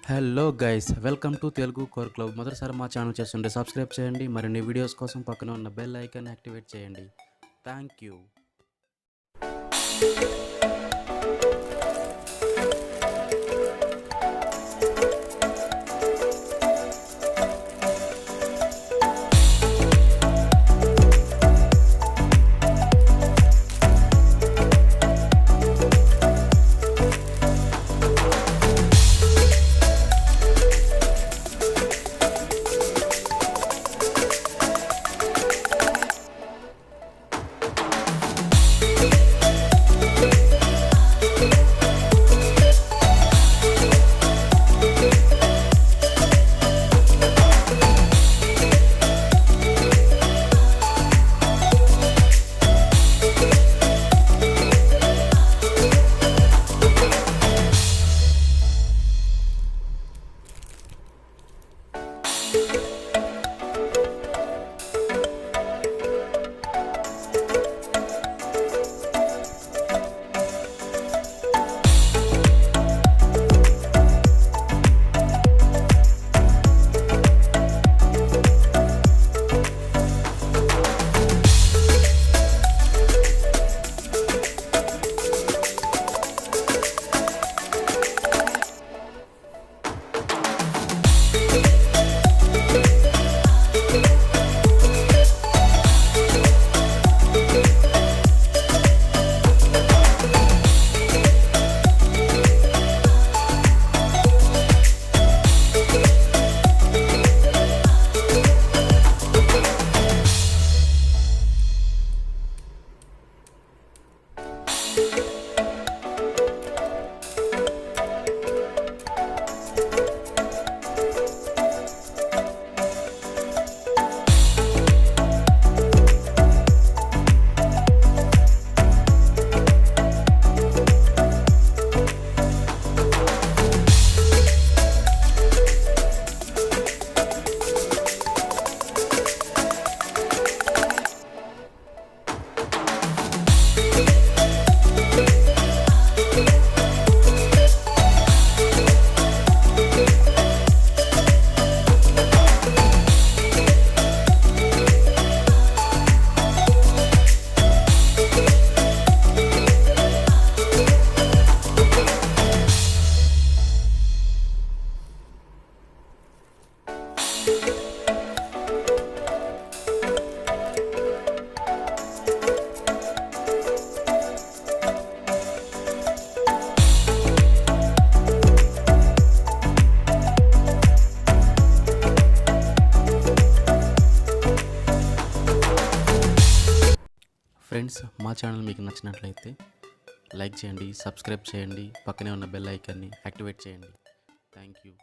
Hello guys, welcome to Telugu core club. మొదటిసారి మా channel చేస్తుంటే సబ్స్క్రైబ్ చేయండి. మరిన్ని వీడియోస్ కోసం పక్కన ఉన్న బెల్ ఐకాన్ యాక్టివేట్ చేయండి. Thank you. ఫ్రెండ్స్, మా ఛానల్ మీకు నచ్చినట్లయితే లైక్ చేయండి, సబ్స్క్రైబ్ చేయండి, పక్కనే ఉన్న బెల్ ఐకాన్ని యాక్టివేట్ చేయండి. Thank you.